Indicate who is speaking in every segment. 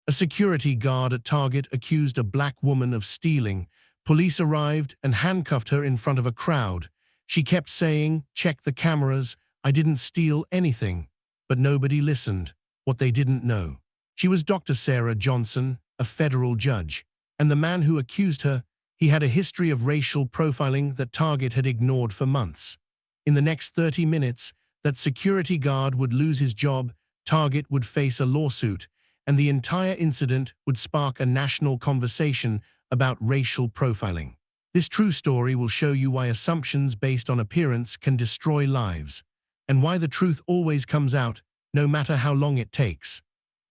Speaker 1: A security guard at Target accused a black woman of stealing. Police arrived and handcuffed her in front of a crowd. She kept saying, "Check the cameras, I didn't steal anything." But nobody listened. What they didn't know. She was Dr. Sarah Johnson, a federal judge. And the man who accused her, he had a history of racial profiling that Target had ignored for months. In the next 30 minutes, that security guard would lose his job, Target would face a lawsuit, and the entire incident would spark a national conversation about racial profiling. This true story will show you why assumptions based on appearance can destroy lives, and why the truth always comes out, no matter how long it takes.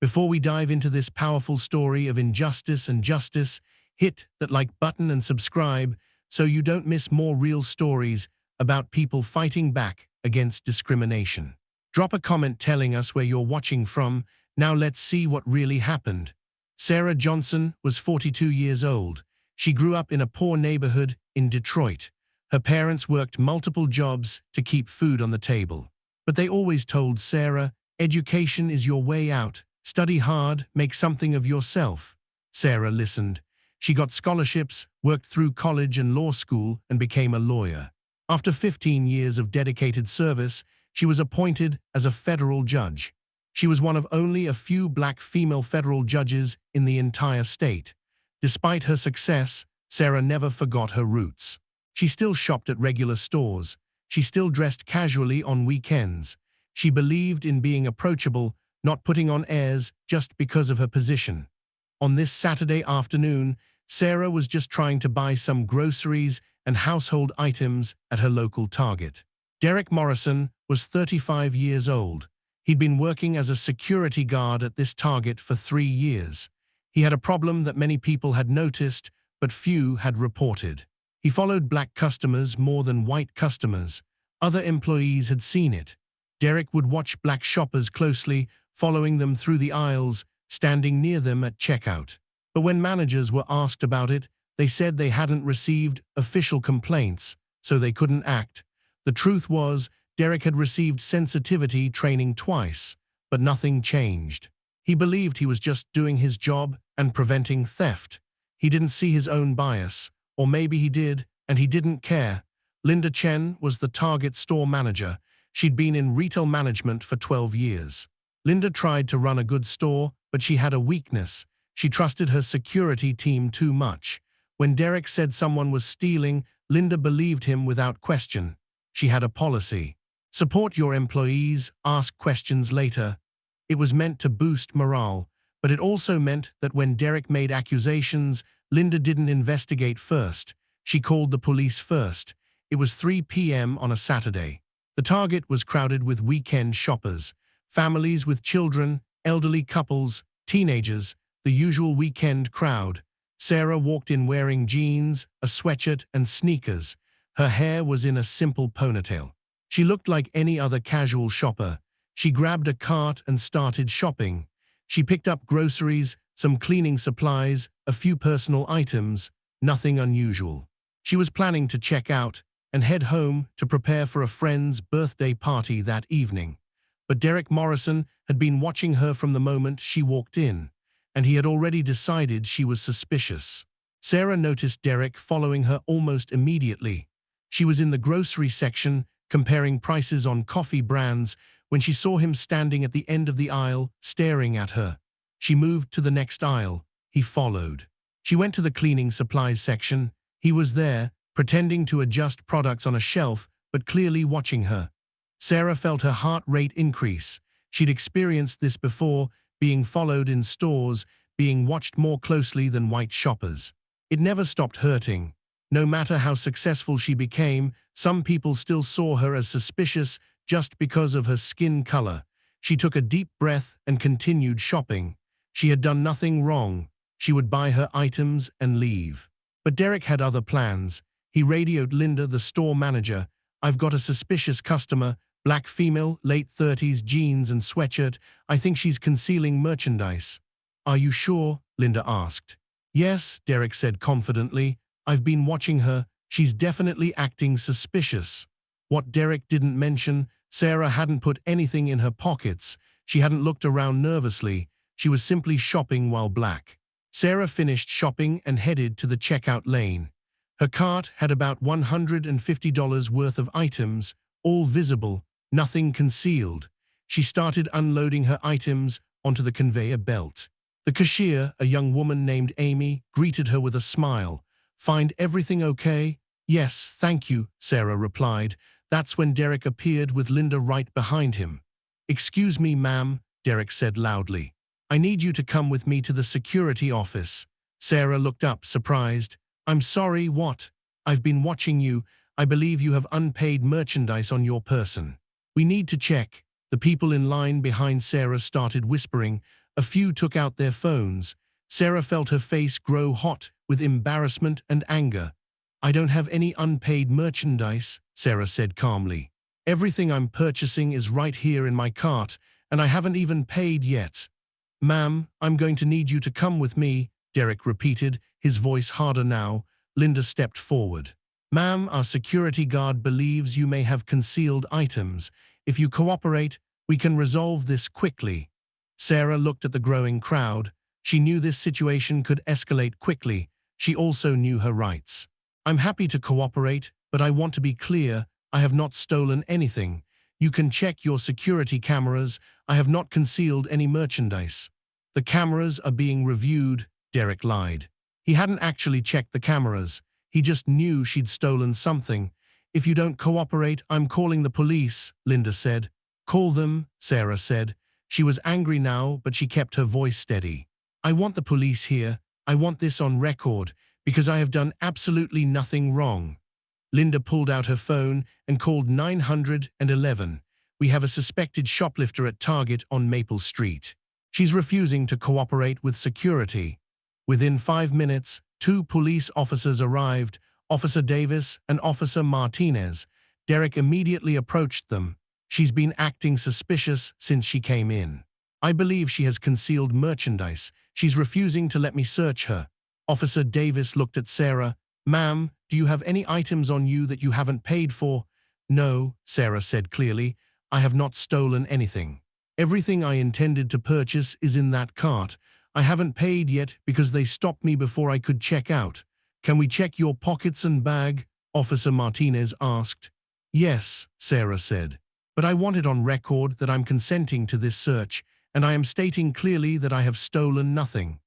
Speaker 1: Before we dive into this powerful story of injustice and justice, hit that like button and subscribe so you don't miss more real stories about people fighting back against discrimination. Drop a comment telling us where you're watching from. Now let's see what really happened. Sarah Johnson was 42 years old. She grew up in a poor neighborhood in Detroit. Her parents worked multiple jobs to keep food on the table. But they always told Sarah, "Education is your way out. Study hard, make something of yourself." Sarah listened. She got scholarships, worked through college and law school, and became a lawyer. After 15 years of dedicated service, she was appointed as a federal judge. She was one of only a few black female federal judges in the entire state. Despite her success, Sarah never forgot her roots. She still shopped at regular stores. She still dressed casually on weekends. She believed in being approachable, not putting on airs just because of her position. On this Saturday afternoon, Sarah was just trying to buy some groceries and household items at her local Target. Derek Morrison was 35 years old. He'd been working as a security guard at this Target for 3 years. He had a problem that many people had noticed, but few had reported. He followed black customers more than white customers. Other employees had seen it. Derek would watch black shoppers closely, following them through the aisles, standing near them at checkout. But when managers were asked about it, they said they hadn't received official complaints, so they couldn't act. The truth was, Derek had received sensitivity training twice, but nothing changed. He believed he was just doing his job and preventing theft. He didn't see his own bias, or maybe he did, and he didn't care. Linda Chen was the Target store manager. She'd been in retail management for 12 years. Linda tried to run a good store, but she had a weakness. She trusted her security team too much. When Derek said someone was stealing, Linda believed him without question. She had a policy. Support your employees, ask questions later. It was meant to boost morale, but it also meant that when Derek made accusations, Linda didn't investigate first. She called the police first. It was 3 p.m. on a Saturday. The Target was crowded with weekend shoppers, families with children, elderly couples, teenagers, the usual weekend crowd. Sarah walked in wearing jeans, a sweatshirt, and sneakers. Her hair was in a simple ponytail. She looked like any other casual shopper. She grabbed a cart and started shopping. She picked up groceries, some cleaning supplies, a few personal items, nothing unusual. She was planning to check out and head home to prepare for a friend's birthday party that evening. But Derek Morrison had been watching her from the moment she walked in, and he had already decided she was suspicious. Sarah noticed Derek following her almost immediately. She was in the grocery section, comparing prices on coffee brands, when she saw him standing at the end of the aisle, staring at her. She moved to the next aisle. He followed. She went to the cleaning supplies section. He was there, pretending to adjust products on a shelf, but clearly watching her. Sarah felt her heart rate increase. She'd experienced this before, being followed in stores, being watched more closely than white shoppers. It never stopped hurting. No matter how successful she became, some people still saw her as suspicious just because of her skin color. She took a deep breath and continued shopping. She had done nothing wrong. She would buy her items and leave. But Derek had other plans. He radioed Linda, the store manager. "I've got a suspicious customer, black female, late 30s, jeans and sweatshirt. I think she's concealing merchandise." "Are you sure?" Linda asked. "Yes," Derek said confidently. "I've been watching her. She's definitely acting suspicious." What Derek didn't mention, Sarah hadn't put anything in her pockets. She hadn't looked around nervously. She was simply shopping while black. Sarah finished shopping and headed to the checkout lane. Her cart had about $150 worth of items, all visible, nothing concealed. She started unloading her items onto the conveyor belt. The cashier, a young woman named Amy, greeted her with a smile. "Find everything okay?" "Yes, thank you," Sarah replied. That's when Derek appeared with Linda right behind him. "Excuse me, ma'am," Derek said loudly. "I need you to come with me to the security office." Sarah looked up, surprised. "I'm sorry, what?" "I've been watching you. I believe you have unpaid merchandise on your person. We need to check." The people in line behind Sarah started whispering. A few took out their phones. Sarah felt her face grow hot with embarrassment and anger. "I don't have any unpaid merchandise," Sarah said calmly. "Everything I'm purchasing is right here in my cart, and I haven't even paid yet." "Ma'am, I'm going to need you to come with me," Derek repeated, his voice harder now. Linda stepped forward. "Ma'am, our security guard believes you may have concealed items. If you cooperate, we can resolve this quickly." Sarah looked at the growing crowd. She knew this situation could escalate quickly. She also knew her rights. "I'm happy to cooperate, but I want to be clear. I have not stolen anything. You can check your security cameras. I have not concealed any merchandise." "The cameras are being reviewed," Derek lied. He hadn't actually checked the cameras. He just knew she'd stolen something. "If you don't cooperate, I'm calling the police," Linda said. "Call them," Sarah said. She was angry now, but she kept her voice steady. "I want the police here. I want this on record, because I have done absolutely nothing wrong." Linda pulled out her phone and called 911. "We have a suspected shoplifter at Target on Maple Street. She's refusing to cooperate with security." Within 5 minutes, 2 police officers arrived, Officer Davis and Officer Martinez. Derek immediately approached them. "She's been acting suspicious since she came in. I believe she has concealed merchandise. She's refusing to let me search her." Officer Davis looked at Sarah. "Ma'am, do you have any items on you that you haven't paid for?" "No," Sarah said clearly. "I have not stolen anything. Everything I intended to purchase is in that cart. I haven't paid yet because they stopped me before I could check out." "Can we check your pockets and bag?" Officer Martinez asked. "Yes," Sarah said. "But I want it on record that I'm consenting to this search, and I am stating clearly that I have stolen nothing."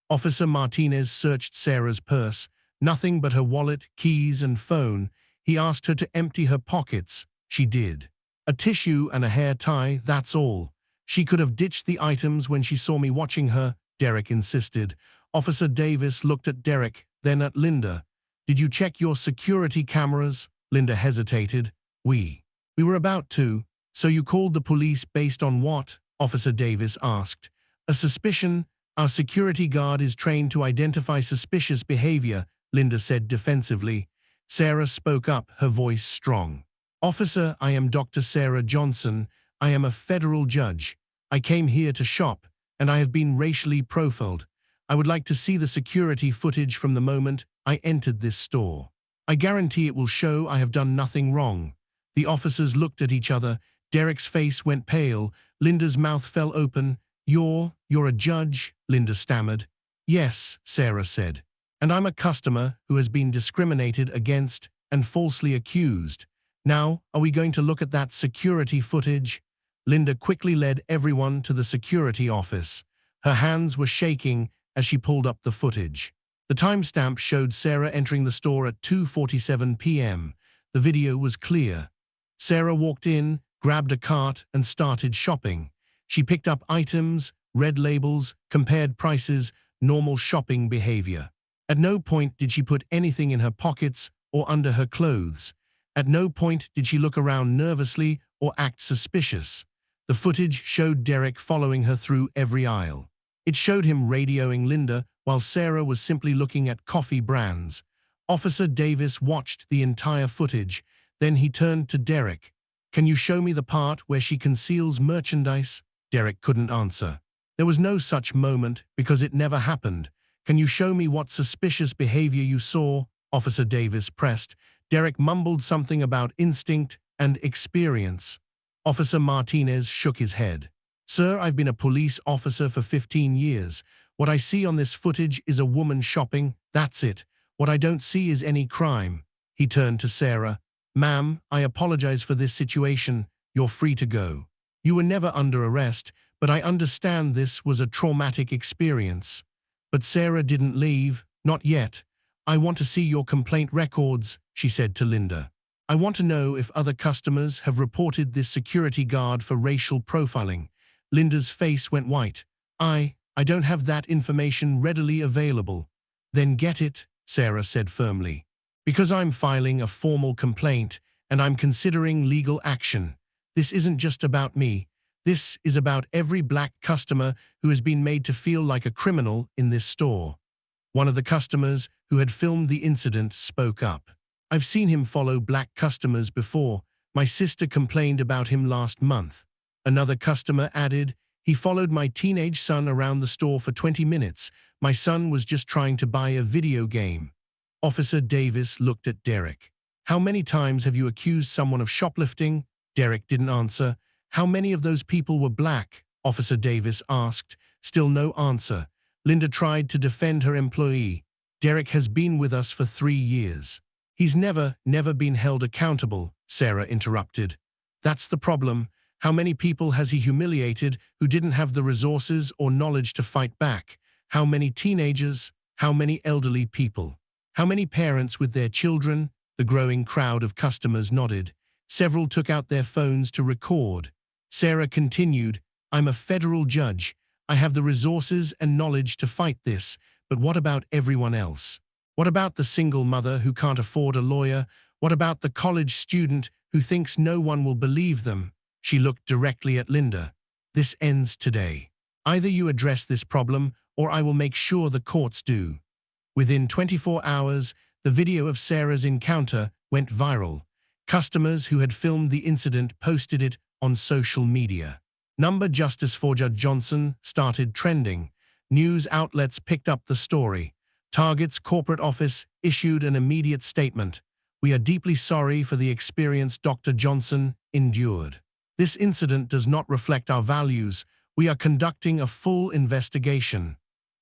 Speaker 1: Officer Martinez searched Sarah's purse, nothing but her wallet, keys, and phone. He asked her to empty her pockets. She did. "A tissue and a hair tie, that's all. She could have ditched the items when she saw me watching her," Derek insisted. Officer Davis looked at Derek, then at Linda. "Did you check your security cameras?" Linda hesitated. We were about to." "So you called the police based on what?" Officer Davis asked. "A suspicion. Our security guard is trained to identify suspicious behavior," Linda said defensively. Sarah spoke up, her voice strong. "Officer, I am Dr. Sarah Johnson. I am a federal judge. I came here to shop, and I have been racially profiled. I would like to see the security footage from the moment I entered this store. I guarantee it will show I have done nothing wrong." The officers looked at each other. Derek's face went pale. Linda's mouth fell open. You're a judge," Linda stammered. "Yes," Sarah said. "And I'm a customer who has been discriminated against and falsely accused. Now, are we going to look at that security footage?" Linda quickly led everyone to the security office. Her hands were shaking as she pulled up the footage. The timestamp showed Sarah entering the store at 2:47 p.m. The video was clear. Sarah walked in, grabbed a cart, and started shopping. She picked up items, read labels, compared prices, normal shopping behavior. At no point did she put anything in her pockets or under her clothes. At no point did she look around nervously or act suspicious. The footage showed Derek following her through every aisle. It showed him radioing Linda while Sarah was simply looking at coffee brands. Officer Davis watched the entire footage. Then he turned to Derek. "Can you show me the part where she conceals merchandise?" Derek couldn't answer. "There was no such moment because it never happened. Can you show me what suspicious behavior you saw?" Officer Davis pressed. Derek mumbled something about instinct and experience. Officer Martinez shook his head. Sir, I've been a police officer for 15 years. What I see on this footage is a woman shopping. That's it. What I don't see is any crime. He turned to Sarah. Ma'am, I apologize for this situation. You're free to go. You were never under arrest, but I understand this was a traumatic experience. But Sarah didn't leave, not yet. I want to see your complaint records, she said to Linda. I want to know if other customers have reported this security guard for racial profiling. Linda's face went white. I don't have that information readily available. Then get it, Sarah said firmly. Because I'm filing a formal complaint and I'm considering legal action. This isn't just about me. This is about every black customer who has been made to feel like a criminal in this store. One of the customers who had filmed the incident spoke up. I've seen him follow black customers before. My sister complained about him last month. Another customer added, he followed my teenage son around the store for 20 minutes. My son was just trying to buy a video game. Officer Davis looked at Derek. How many times have you accused someone of shoplifting? Derek didn't answer. How many of those people were black? Officer Davis asked. Still no answer. Linda tried to defend her employee. Derek has been with us for 3 years. He's never been held accountable, Sarah interrupted. That's the problem. How many people has he humiliated who didn't have the resources or knowledge to fight back? How many teenagers? How many elderly people? How many parents with their children? The growing crowd of customers nodded. Several took out their phones to record. Sarah continued, I'm a federal judge. I have the resources and knowledge to fight this, but what about everyone else? What about the single mother who can't afford a lawyer? What about the college student who thinks no one will believe them? She looked directly at Linda. This ends today. Either you address this problem, or I will make sure the courts do. Within 24 hours, the video of Sarah's encounter went viral. Customers who had filmed the incident posted it on social media. Number Justice for Judge Johnson started trending. News outlets picked up the story. Target's corporate office issued an immediate statement. We are deeply sorry for the experience Dr. Johnson endured. This incident does not reflect our values. We are conducting a full investigation.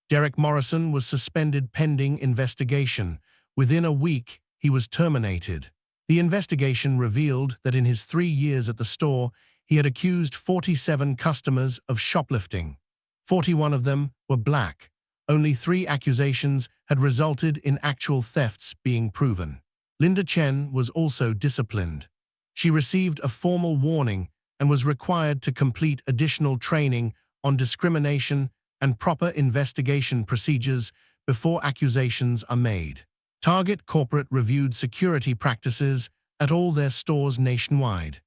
Speaker 1: Derek Morrison was suspended pending investigation. Within a week, he was terminated. The investigation revealed that in his 3 years at the store, he had accused 47 customers of shoplifting. 41 of them were black. Only 3 accusations had resulted in actual thefts being proven. Linda Chen was also disciplined. She received a formal warning and was required to complete additional training on discrimination and proper investigation procedures before accusations are made. Target Corporate reviewed security practices at all their stores nationwide.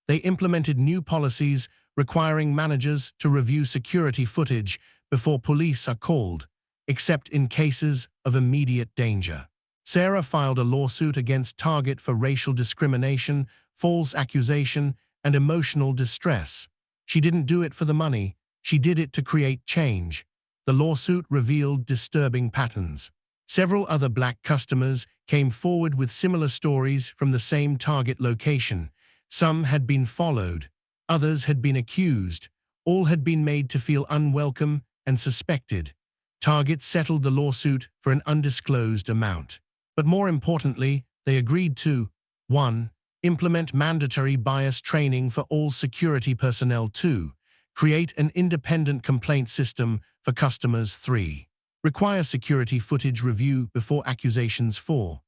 Speaker 1: They implemented new policies requiring managers to review security footage before police are called, except in cases of immediate danger. Sarah filed a lawsuit against Target for racial discrimination, false accusation, and emotional distress. She didn't do it for the money. She did it to create change. The lawsuit revealed disturbing patterns. Several other black customers came forward with similar stories from the same Target location. Some had been followed. Others had been accused. All had been made to feel unwelcome and suspected. Target settled the lawsuit for an undisclosed amount. But more importantly, they agreed to 1. Implement mandatory bias training for all security personnel. 2. Create an independent complaint system for customers. 3. Require security footage review before accusations. 4.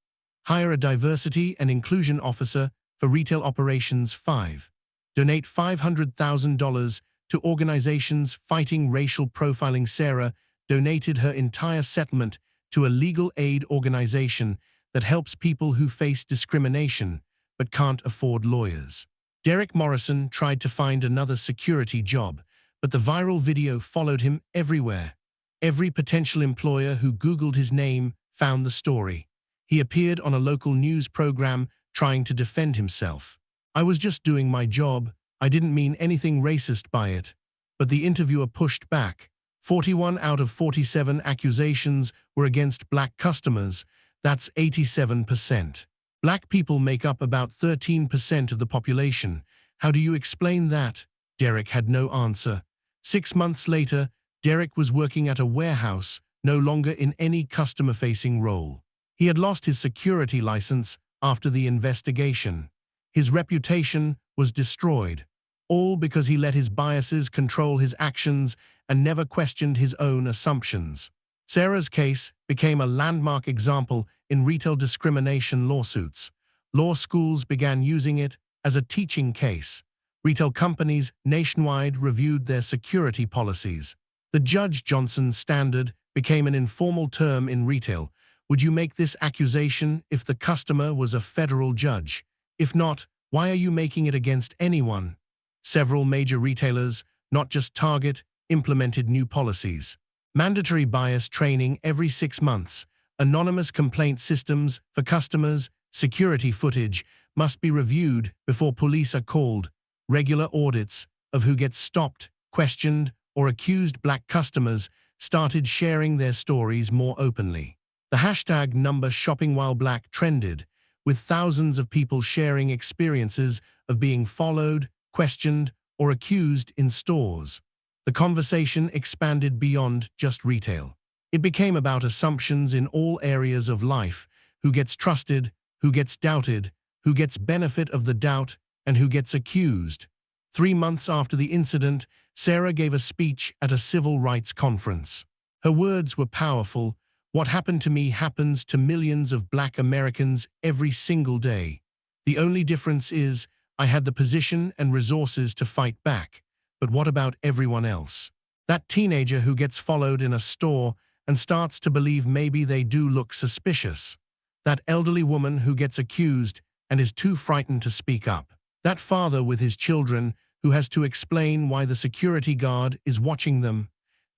Speaker 1: Hire a diversity and inclusion officer for retail operations. 5. Donate $500,000 to organizations fighting racial profiling. Sarah donated her entire settlement to a legal aid organization that helps people who face discrimination but can't afford lawyers. Derek Morrison tried to find another security job, but the viral video followed him everywhere. Every potential employer who Googled his name found the story. He appeared on a local news program trying to defend himself. I was just doing my job. I didn't mean anything racist by it. But the interviewer pushed back. 41 out of 47 accusations were against black customers. That's 87%. Black people make up about 13% of the population. How do you explain that? Derek had no answer. 6 months later, Derek was working at a warehouse, no longer in any customer-facing role. He had lost his security license after the investigation. His reputation was destroyed, all because he let his biases control his actions and never questioned his own assumptions. Sarah's case became a landmark example in retail discrimination lawsuits. Law schools began using it as a teaching case. Retail companies nationwide reviewed their security policies. The Judge Johnson standard became an informal term in retail. Would you make this accusation if the customer was a federal judge? If not, why are you making it against anyone? Several major retailers, not just Target, implemented new policies. Mandatory bias training every 6 months, anonymous complaint systems for customers, security footage must be reviewed before police are called, regular audits of who gets stopped, questioned, or accused. Black customers started sharing their stories more openly. The hashtag #ShoppingWhileBlack trended, with thousands of people sharing experiences of being followed, questioned, or accused in stores. The conversation expanded beyond just retail. It became about assumptions in all areas of life: who gets trusted, who gets doubted, who gets benefit of the doubt, and who gets accused. 3 months after the incident, Sarah gave a speech at a civil rights conference. Her words were powerful. "What happened to me happens to millions of Black Americans every single day. The only difference is I had the position and resources to fight back. But what about everyone else? That teenager who gets followed in a store and starts to believe maybe they do look suspicious. That elderly woman who gets accused and is too frightened to speak up. That father with his children who has to explain why the security guard is watching them.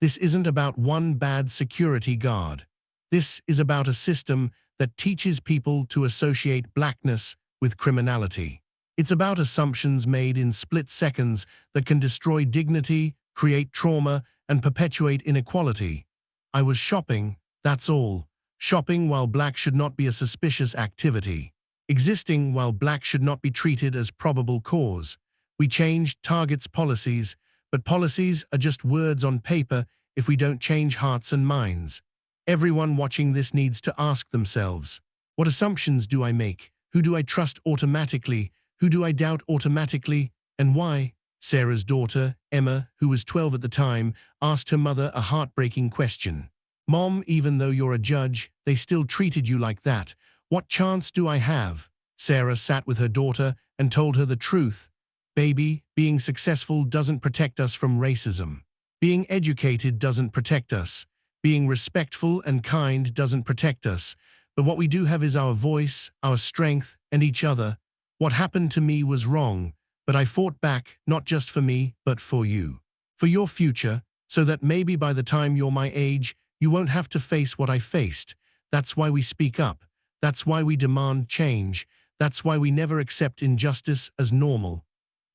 Speaker 1: This isn't about one bad security guard. This is about a system that teaches people to associate blackness with criminality. It's about assumptions made in split seconds that can destroy dignity, create trauma, and perpetuate inequality. I was shopping, that's all. Shopping while Black should not be a suspicious activity. Existing while Black should not be treated as probable cause. We changed Target's policies, but policies are just words on paper if we don't change hearts and minds. Everyone watching this needs to ask themselves, what assumptions do I make? Who do I trust automatically? Who do I doubt automatically? And why? Sarah's daughter, Emma, who was 12 at the time, asked her mother a heartbreaking question. "Mom, even though you're a judge, they still treated you like that. What chance do I have?" Sarah sat with her daughter and told her the truth. "Baby, being successful doesn't protect us from racism. Being educated doesn't protect us. Being respectful and kind doesn't protect us. But what we do have is our voice, our strength, and each other. What happened to me was wrong, but I fought back, not just for me, but for you. For your future, so that maybe by the time you're my age, you won't have to face what I faced. That's why we speak up. That's why we demand change. That's why we never accept injustice as normal."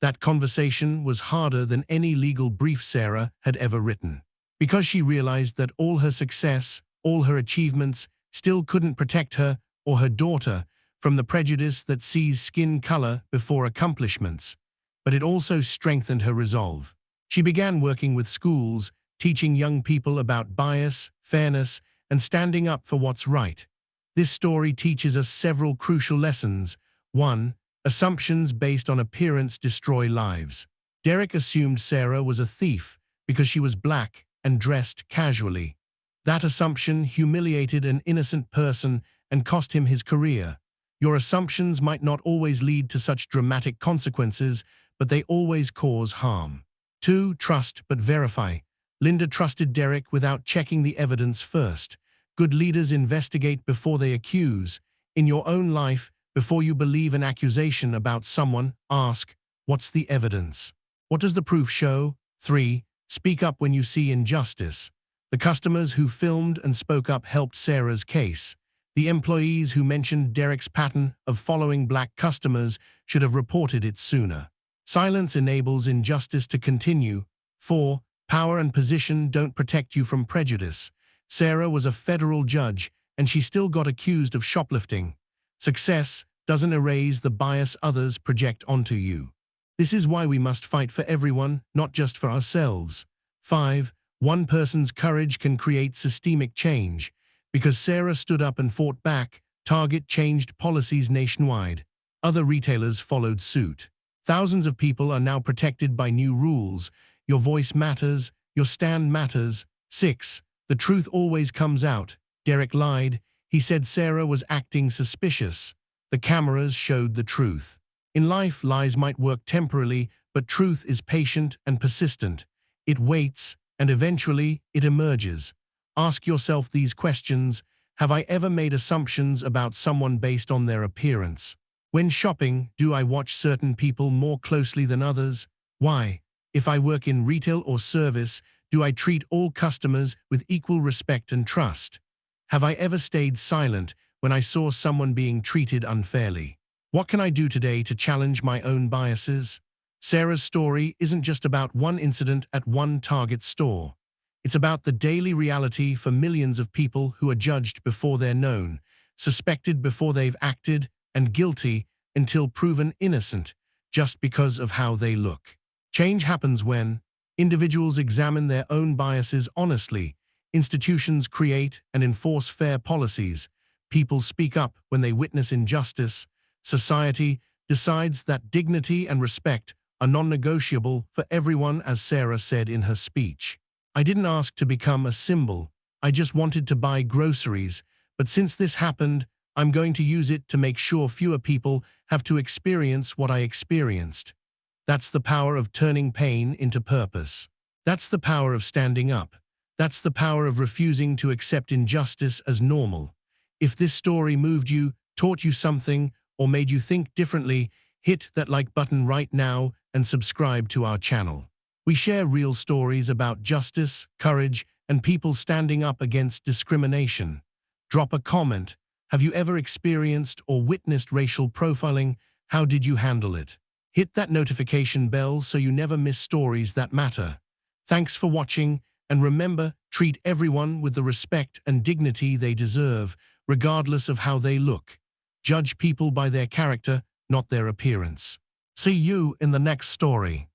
Speaker 1: That conversation was harder than any legal brief Sarah had ever written. Because she realized that all her success, all her achievements, still couldn't protect her or her daughter from the prejudice that sees skin color before accomplishments. But it also strengthened her resolve. She began working with schools, teaching young people about bias, fairness, and standing up for what's right. This story teaches us several crucial lessons. 1. Assumptions based on appearance destroy lives. Derek assumed Sarah was a thief because she was Black and dressed casually. That assumption humiliated an innocent person and cost him his career. Your assumptions might not always lead to such dramatic consequences, but they always cause harm. 2. Trust but verify. Linda trusted Derek without checking the evidence first. Good leaders investigate before they accuse. In your own life, before you believe an accusation about someone, ask, what's the evidence? What does the proof show? 3. Speak up when you see injustice. The customers who filmed and spoke up helped Sarah's case. The employees who mentioned Derek's pattern of following Black customers should have reported it sooner. Silence enables injustice to continue. 4. Power and position don't protect you from prejudice. Sarah was a federal judge, and she still got accused of shoplifting. Success doesn't erase the bias others project onto you. This is why we must fight for everyone, not just for ourselves. 5. One person's courage can create systemic change. Because Sarah stood up and fought back, Target changed policies nationwide. Other retailers followed suit. Thousands of people are now protected by new rules. Your voice matters. Your stand matters. 6. The truth always comes out. Derek lied. He said Sarah was acting suspicious. The cameras showed the truth. In life, lies might work temporarily, but truth is patient and persistent. It waits, and eventually it emerges. Ask yourself these questions. Have I ever made assumptions about someone based on their appearance? When shopping, do I watch certain people more closely than others? Why? If I work in retail or service, do I treat all customers with equal respect and trust? Have I ever stayed silent when I saw someone being treated unfairly? What can I do today to challenge my own biases? Sarah's story isn't just about one incident at one Target store. It's about the daily reality for millions of people who are judged before they're known, suspected before they've acted, and guilty until proven innocent just because of how they look. Change happens when individuals examine their own biases honestly, institutions create and enforce fair policies, people speak up when they witness injustice, society decides that dignity and respect are non-negotiable for everyone, as Sarah said in her speech. I didn't ask to become a symbol. I just wanted to buy groceries. But since this happened, I'm going to use it to make sure fewer people have to experience what I experienced. That's the power of turning pain into purpose. That's the power of standing up. That's the power of refusing to accept injustice as normal. If this story moved you, taught you something, or made you think differently, hit that like button right now and subscribe to our channel. We share real stories about justice, courage, and people standing up against discrimination. Drop a comment. Have you ever experienced or witnessed racial profiling? How did you handle it? Hit that notification bell so you never miss stories that matter. Thanks for watching, and remember, treat everyone with the respect and dignity they deserve, regardless of how they look. Judge people by their character, not their appearance. See you in the next story.